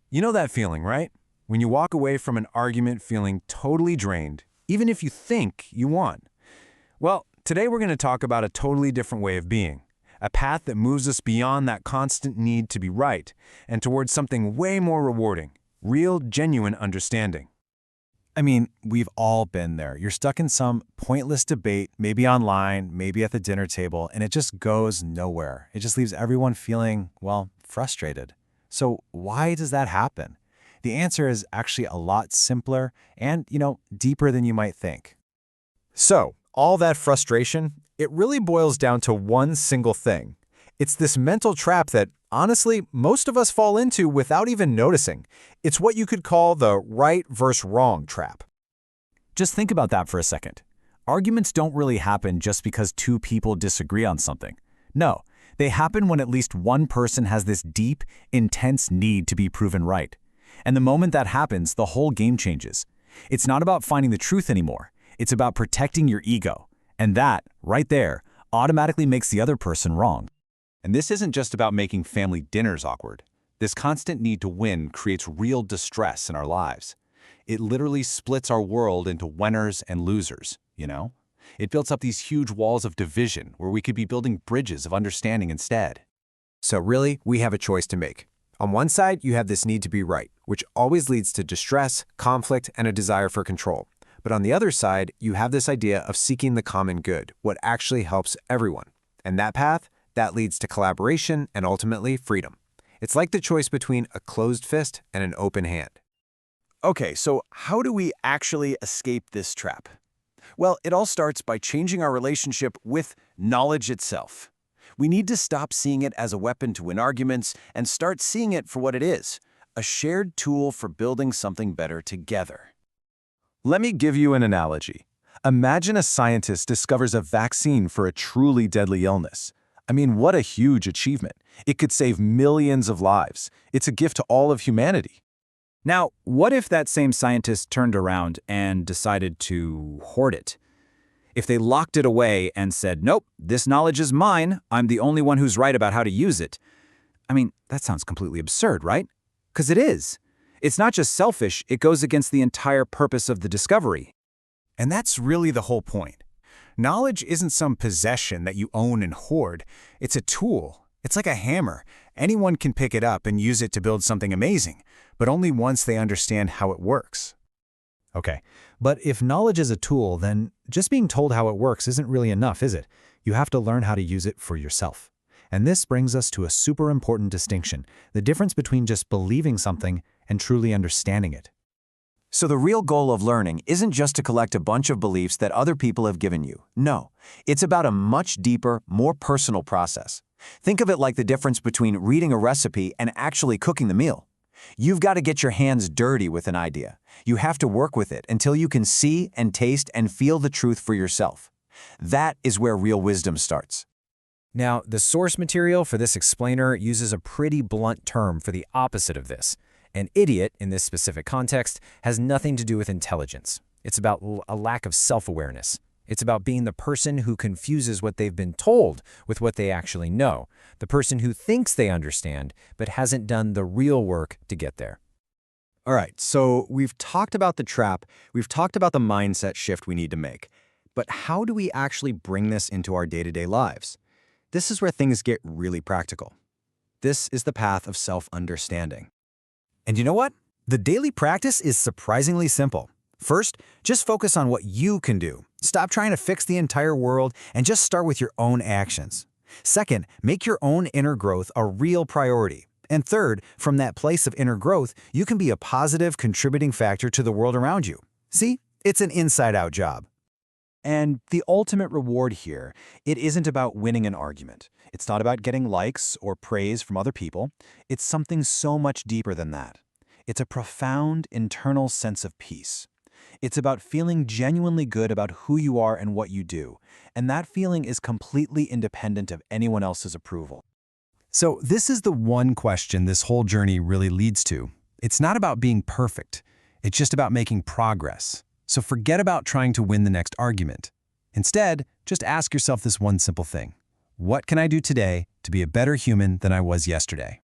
You know that feeling, right? When you walk away from an argument feeling totally drained, even if you think you won. Well, today we're going to talk about a totally different way of being, a path that moves us beyond that constant need to be right and towards something way more rewarding, real, genuine understanding. I mean, we've all been there. You're stuck in some pointless debate, maybe online, maybe at the dinner table, and it just goes nowhere. It just leaves everyone feeling, well, frustrated. So why does that happen? The answer is actually a lot simpler and, deeper than you might think. So, all that frustration, it really boils down to one single thing. It's this mental trap that, honestly, most of us fall into without even noticing. It's what you could call the right versus wrong trap. Just think about that for a second. Arguments don't really happen just because two people disagree on something. No, they happen when at least one person has this deep, intense need to be proven right. And the moment that happens, the whole game changes. It's not about finding the truth anymore. It's about protecting your ego. And that, right there, automatically makes the other person wrong. And this isn't just about making family dinners awkward. This constant need to win creates real distress in our lives. It literally splits our world into winners and losers, It builds up these huge walls of division where we could be building bridges of understanding instead. So really, we have a choice to make. On one side, you have this need to be right, which always leads to distress, conflict, and a desire for control. But on the other side, you have this idea of seeking the common good, what actually helps everyone. And that path, that leads to collaboration and ultimately freedom. It's like the choice between a closed fist and an open hand. Okay, so how do we actually escape this trap? Well, it all starts by changing our relationship with knowledge itself. We need to stop seeing it as a weapon to win arguments and start seeing it for what it is, a shared tool for building something better together. Let me give you an analogy. Imagine a scientist discovers a vaccine for a truly deadly illness. I mean, what a huge achievement. It could save millions of lives. It's a gift to all of humanity. Now, what if that same scientist turned around and decided to hoard it? If they locked it away and said, nope, this knowledge is mine, I'm the only one who's right about how to use it. I mean, that sounds completely absurd, right? Because it is. It's not just selfish, it goes against the entire purpose of the discovery. And that's really the whole point. Knowledge isn't some possession that you own and hoard. It's a tool. It's like a hammer. Anyone can pick it up and use it to build something amazing, but only once they understand how it works. Okay, but if knowledge is a tool, then just being told how it works isn't really enough, is it? You have to learn how to use it for yourself. And this brings us to a super important distinction, the difference between just believing something and truly understanding it. So the real goal of learning isn't just to collect a bunch of beliefs that other people have given you. No, it's about a much deeper, more personal process. Think of it like the difference between reading a recipe and actually cooking the meal. You've got to get your hands dirty with an idea. You have to work with it until you can see and taste and feel the truth for yourself. That is where real wisdom starts. Now, the source material for this explainer uses a pretty blunt term for the opposite of this. An idiot, in this specific context, has nothing to do with intelligence. It's about a lack of self-awareness. It's about being the person who confuses what they've been told with what they actually know, the person who thinks they understand but hasn't done the real work to get there. All right, so we've talked about the trap, we've talked about the mindset shift we need to make. But how do we actually bring this into our day-to-day lives? This is where things get really practical. This is the path of self-understanding. And you know what? The daily practice is surprisingly simple. First, just focus on what you can do. Stop trying to fix the entire world and just start with your own actions. Second, make your own inner growth a real priority. And third, from that place of inner growth, you can be a positive contributing factor to the world around you. See, it's an inside-out job. And the ultimate reward here, it isn't about winning an argument. It's not about getting likes or praise from other people. It's something so much deeper than that. It's a profound internal sense of peace. It's about feeling genuinely good about who you are and what you do. And that feeling is completely independent of anyone else's approval. So this is the one question this whole journey really leads to. It's not about being perfect. It's just about making progress. So forget about trying to win the next argument. Instead, just ask yourself this one simple thing. What can I do today to be a better human than I was yesterday?